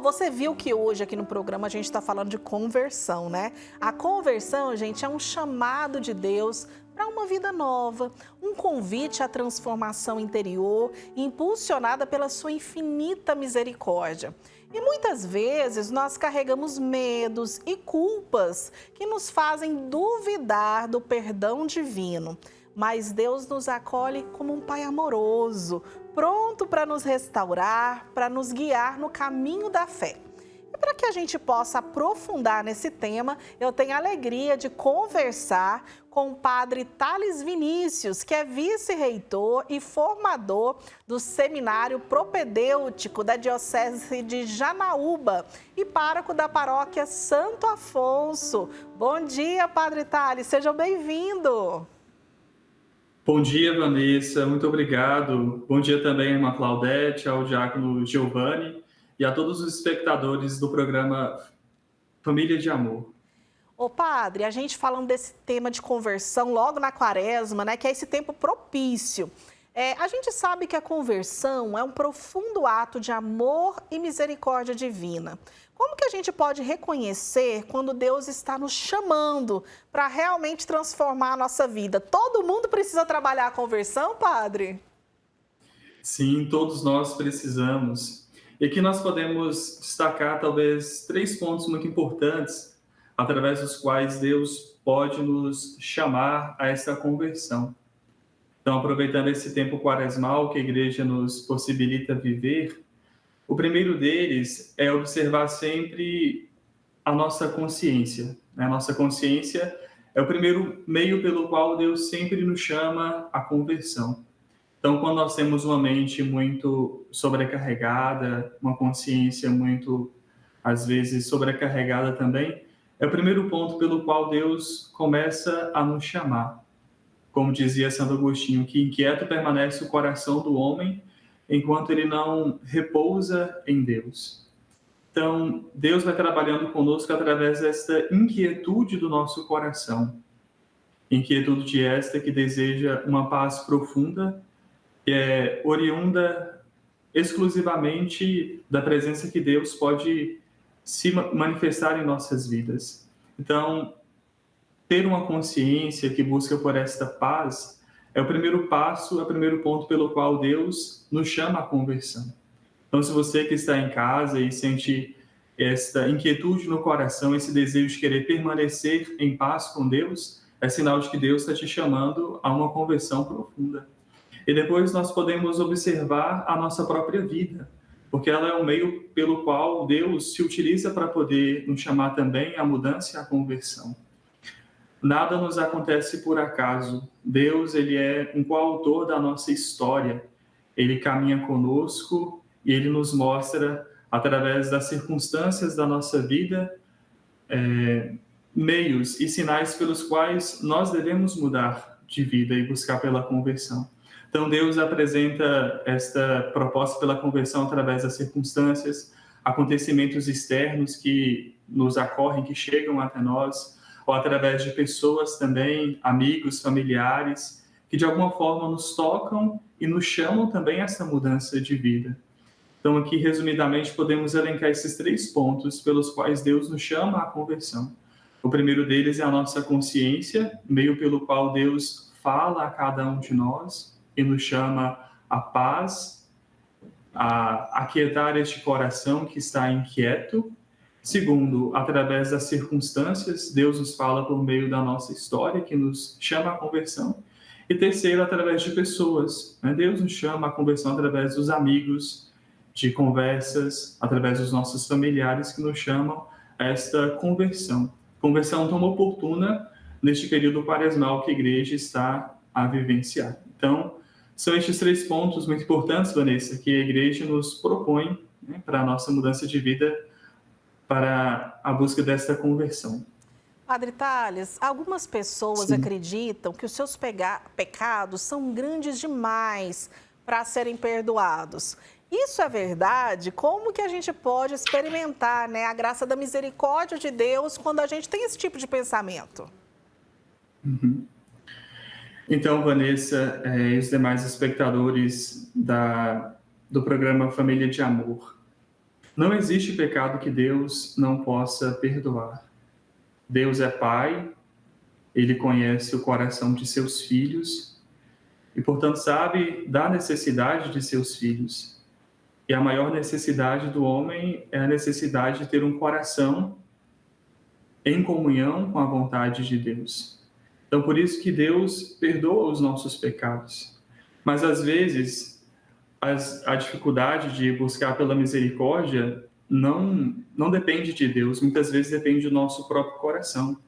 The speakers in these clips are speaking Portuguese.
Você viu que hoje aqui no programa a gente está falando de conversão, né? A conversão, gente, é um chamado de Deus para uma vida nova, um convite à transformação interior, impulsionada pela sua infinita misericórdia. E muitas vezes nós carregamos medos e culpas que nos fazem duvidar do perdão divino. Mas Deus nos acolhe como um Pai amoroso, pronto para nos restaurar, para nos guiar no caminho da fé. E para que a gente possa aprofundar nesse tema, eu tenho a alegria de conversar com o Padre Thales Vinícius, que é vice-reitor e formador do Seminário Propedêutico da Diocese de Janaúba e pároco da Paróquia Santo Afonso. Bom dia, Padre Thales, seja bem-vindo. Bom dia, Vanessa, muito obrigado. Bom dia também à irmã Claudete, ao diácono Giovanni e a todos os espectadores do programa Família de Amor. Ô padre, a gente falando desse tema de conversão logo na quaresma, né, que é esse tempo propício. A gente sabe que a conversão é um profundo ato de amor e misericórdia divina. Como que a gente pode reconhecer quando Deus está nos chamando para realmente transformar a nossa vida? Todo mundo precisa trabalhar a conversão, padre? Sim, todos nós precisamos. E aqui nós podemos destacar talvez 3 pontos muito importantes através dos quais Deus pode nos chamar a essa conversão. Então, aproveitando esse tempo quaresmal que a igreja nos possibilita viver, o primeiro deles é observar sempre a nossa consciência. A nossa consciência é o primeiro meio pelo qual Deus sempre nos chama à conversão. Então, quando nós temos uma mente muito sobrecarregada, uma consciência muito, às vezes, sobrecarregada também, é o primeiro ponto pelo qual Deus começa a nos chamar. Como dizia Santo Agostinho, que inquieto permanece o coração do homem enquanto ele não repousa em Deus. Então, Deus vai trabalhando conosco através desta inquietude do nosso coração. Inquietude esta que deseja uma paz profunda, que é oriunda exclusivamente da presença que Deus pode se manifestar em nossas vidas. Então, ter uma consciência que busca por esta paz é o primeiro passo, é o primeiro ponto pelo qual Deus nos chama à conversão. Então, se você que está em casa e sente esta inquietude no coração, esse desejo de querer permanecer em paz com Deus, é sinal de que Deus está te chamando a uma conversão profunda. E depois nós podemos observar a nossa própria vida, porque ela é o meio pelo qual Deus se utiliza para poder nos chamar também à mudança e à conversão. Nada nos acontece por acaso. Deus, ele é um coautor da nossa história. Ele caminha conosco e ele nos mostra, através das circunstâncias da nossa vida, meios e sinais pelos quais nós devemos mudar de vida e buscar pela conversão. Então, Deus apresenta esta proposta pela conversão através das circunstâncias, acontecimentos externos que nos ocorrem, que chegam até nós, ou através de pessoas também, amigos, familiares, que de alguma forma nos tocam e nos chamam também a essa mudança de vida. Então, aqui, resumidamente, podemos elencar esses 3 pontos pelos quais Deus nos chama à conversão. O primeiro deles é a nossa consciência, meio pelo qual Deus fala a cada um de nós e nos chama à paz, a aquietar este coração que está inquieto. Segundo, através das circunstâncias, Deus nos fala por meio da nossa história, que nos chama à conversão. E terceiro, através de pessoas. Deus nos chama à conversão através dos amigos, de conversas, através dos nossos familiares que nos chamam a esta conversão. Conversão tão oportuna neste período quaresmal que a igreja está a vivenciar. Então, são estes 3 pontos muito importantes, Vanessa, que a igreja nos propõe para a nossa mudança de vida, para a busca desta conversão. Padre Thales, algumas pessoas acreditam que os seus pecados são grandes demais para serem perdoados. Isso é verdade? Como que a gente pode experimentar, a graça da misericórdia de Deus quando a gente tem esse tipo de pensamento? Então, Vanessa, e os demais espectadores do programa Família de Amor, Não existe pecado que Deus não possa perdoar. Deus é Pai, Ele conhece o coração de seus filhos e, portanto, sabe da necessidade de seus filhos. E a maior necessidade do homem é a necessidade de ter um coração em comunhão com a vontade de Deus. Então, por isso que Deus perdoa os nossos pecados. Mas, às vezes, a dificuldade de buscar pela misericórdia não depende de Deus, muitas vezes depende do nosso próprio coração.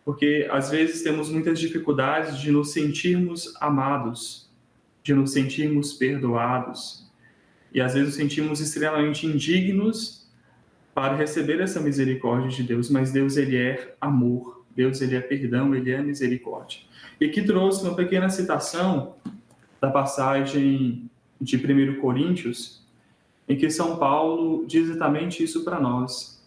Porque, às vezes, temos muitas dificuldades de nos sentirmos amados, de nos sentirmos perdoados. E, às vezes, nos sentimos extremamente indignos para receber essa misericórdia de Deus. Mas Deus, Ele é amor. Deus, Ele é perdão, Ele é misericórdia. E aqui trouxe uma pequena citação da passagem de 1 Coríntios, em que São Paulo diz exatamente isso para nós.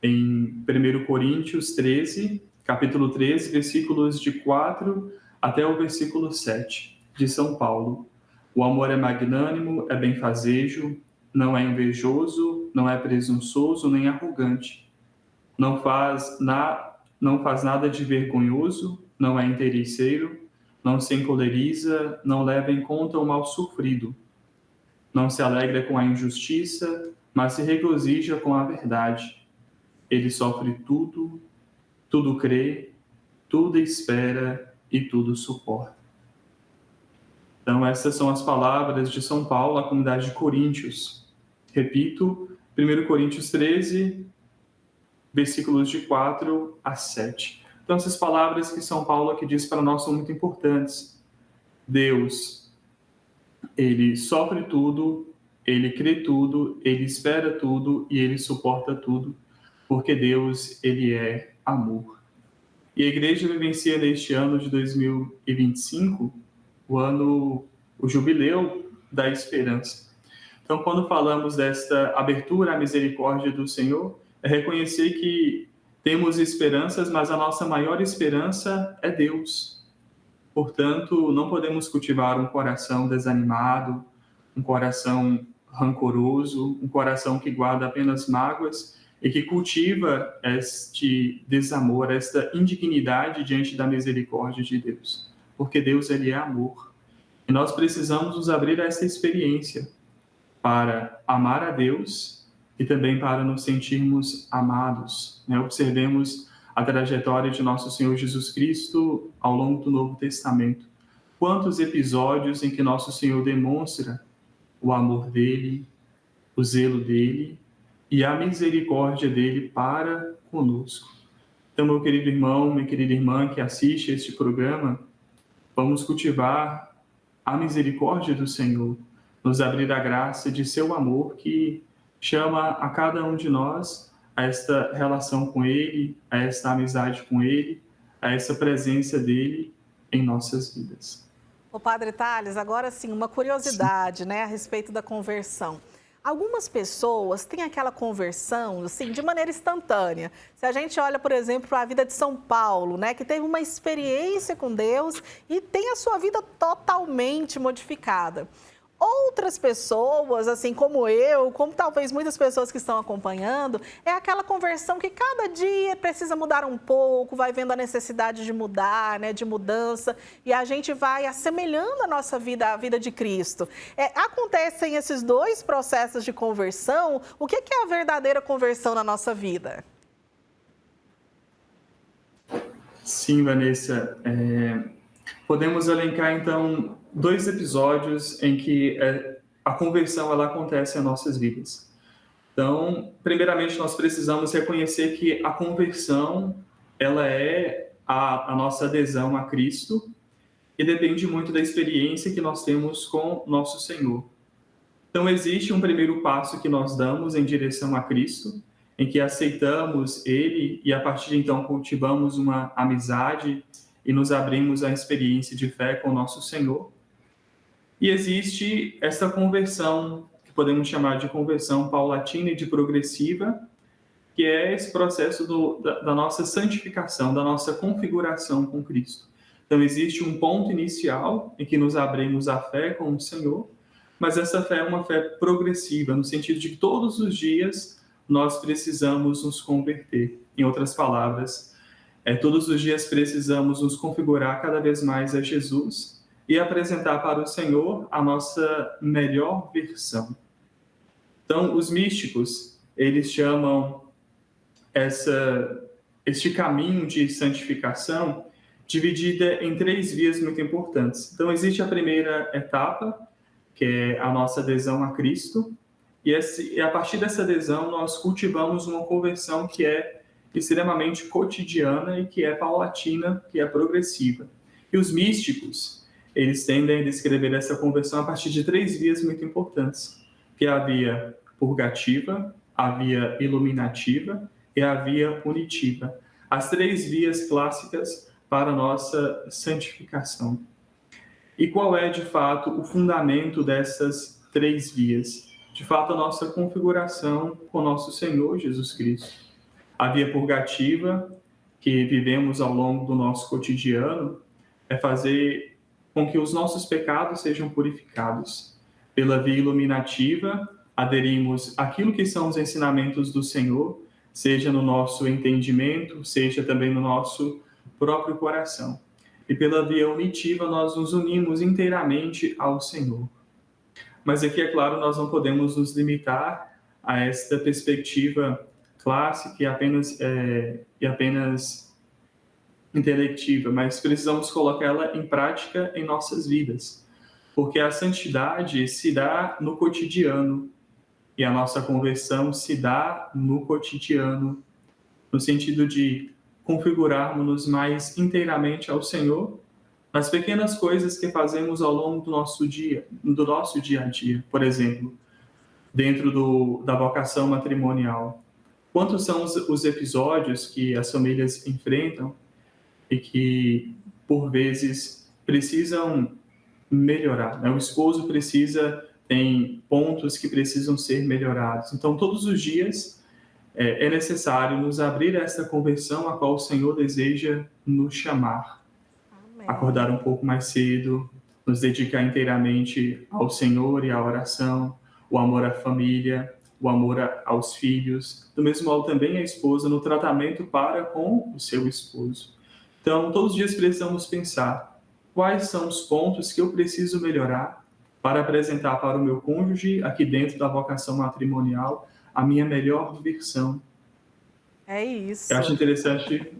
Em 1 Coríntios 13, capítulo 13, versículos de 4 até o versículo 7, de São Paulo. O amor é magnânimo, é benfazejo, não é invejoso, não é presunçoso, nem arrogante. Não faz nada de vergonhoso, não é interesseiro, não se encoleriza, não leva em conta o mal sofrido. Não se alegra com a injustiça, mas se regozija com a verdade. Ele sofre tudo, tudo crê, tudo espera e tudo suporta. Então, essas são as palavras de São Paulo à comunidade de Coríntios. Repito, 1 Coríntios 13, versículos de 4 a 7. Então, essas palavras que São Paulo aqui diz para nós são muito importantes. Deus, Ele sofre tudo, Ele crê tudo, Ele espera tudo e Ele suporta tudo, porque Deus, Ele é amor. E a igreja vivencia neste ano de 2025 o jubileu da esperança. Então, quando falamos desta abertura à misericórdia do Senhor, é reconhecer que temos esperanças, mas a nossa maior esperança é Deus. Portanto, não podemos cultivar um coração desanimado, um coração rancoroso, um coração que guarda apenas mágoas e que cultiva este desamor, esta indignidade diante da misericórdia de Deus. Porque Deus, Ele é amor. E nós precisamos nos abrir a essa experiência para amar a Deus e também para nos sentirmos amados. Observemos a trajetória de nosso Senhor Jesus Cristo ao longo do Novo Testamento. Quantos episódios em que nosso Senhor demonstra o amor dele, o zelo dele e a misericórdia dele para conosco. Então, meu querido irmão, minha querida irmã que assiste a este programa, vamos cultivar a misericórdia do Senhor, nos abrir a graça de seu amor que chama a cada um de nós a esta relação com Ele, a esta amizade com Ele, a essa presença dEle em nossas vidas. Ô Padre Thales, agora sim, uma curiosidade, né, a respeito da conversão. Algumas pessoas têm aquela conversão, assim, de maneira instantânea. Se a gente olha, por exemplo, para a vida de São Paulo, né, que teve uma experiência com Deus e tem a sua vida totalmente modificada. Outras pessoas, assim como eu, como talvez muitas pessoas que estão acompanhando, é aquela conversão que cada dia precisa mudar um pouco, vai vendo a necessidade de mudar, né, de mudança, e a gente vai assemelhando a nossa vida à vida de Cristo. Acontecem esses dois processos de conversão. O que é a verdadeira conversão na nossa vida? Sim, Vanessa. Podemos elencar, então, dois episódios em que a conversão ela acontece em nossas vidas. Então, primeiramente, nós precisamos reconhecer que a conversão ela é a nossa adesão a Cristo e depende muito da experiência que nós temos com nosso Senhor. Então, existe um primeiro passo que nós damos em direção a Cristo, em que aceitamos Ele e, a partir de então, cultivamos uma amizade e nos abrimos à experiência de fé com nosso Senhor. E existe essa conversão, que podemos chamar de conversão paulatina e de progressiva, que é esse processo da nossa santificação, da nossa configuração com Cristo. Então, existe um ponto inicial em que nos abrimos à fé com o Senhor, mas essa fé é uma fé progressiva, no sentido de que todos os dias nós precisamos nos converter. Em outras palavras, todos os dias precisamos nos configurar cada vez mais a Jesus e apresentar para o Senhor a nossa melhor versão. Então, os místicos, eles chamam este caminho de santificação dividida em 3 vias muito importantes. Então, existe a primeira etapa, que é a nossa adesão a Cristo, e a partir dessa adesão nós cultivamos uma conversão que é extremamente cotidiana e que é paulatina, que é progressiva. E os místicos, eles tendem a descrever essa conversão a partir de 3 vias muito importantes, que é a via purgativa, a via iluminativa e a via unitiva. As 3 vias clássicas para a nossa santificação. E qual é, de fato, o fundamento dessas 3 vias? De fato, a nossa configuração com nosso Senhor Jesus Cristo. A via purgativa, que vivemos ao longo do nosso cotidiano, é fazer com que os nossos pecados sejam purificados. Pela via iluminativa, aderimos àquilo que são os ensinamentos do Senhor, seja no nosso entendimento, seja também no nosso próprio coração. E pela via unitiva, nós nos unimos inteiramente ao Senhor. Mas aqui, é claro, nós não podemos nos limitar a esta perspectiva clássica e apenas intelectiva, mas precisamos colocá-la em prática em nossas vidas, porque a santidade se dá no cotidiano e a nossa conversão se dá no cotidiano, no sentido de configurarmos-nos mais inteiramente ao Senhor nas pequenas coisas que fazemos ao longo do nosso dia a dia. Por exemplo, dentro da vocação matrimonial. Quantos são os episódios que as famílias enfrentam e que, por vezes, precisam melhorar, né? O esposo tem pontos que precisam ser melhorados. Então, todos os dias é necessário nos abrir a essa conversão a qual o Senhor deseja nos chamar. Amém. Acordar um pouco mais cedo, nos dedicar inteiramente ao Senhor e à oração, o amor à família, o amor aos filhos, do mesmo modo também a esposa no tratamento para com o seu esposo. Então, todos os dias precisamos pensar quais são os pontos que eu preciso melhorar para apresentar para o meu cônjuge, aqui dentro da vocação matrimonial, a minha melhor versão. É isso. Eu acho interessante.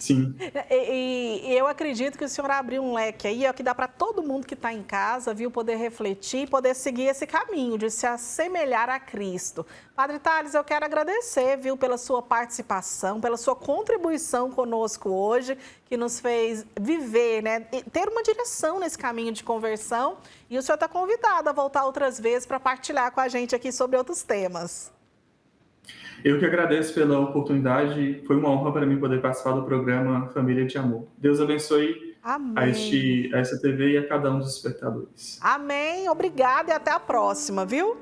Sim. E eu acredito que o senhor abriu um leque aí, que dá para todo mundo que está em casa, viu, poder refletir, poder seguir esse caminho de se assemelhar a Cristo. Padre Thales, eu quero agradecer, viu, pela sua participação, pela sua contribuição conosco hoje, que nos fez viver, né, ter uma direção nesse caminho de conversão. E o senhor está convidado a voltar outras vezes para partilhar com a gente aqui sobre outros temas. Eu que agradeço pela oportunidade. Foi uma honra para mim poder participar do programa Família de Amor. Deus abençoe a essa TV e a cada um dos espectadores. Amém. Obrigada e até a próxima, viu?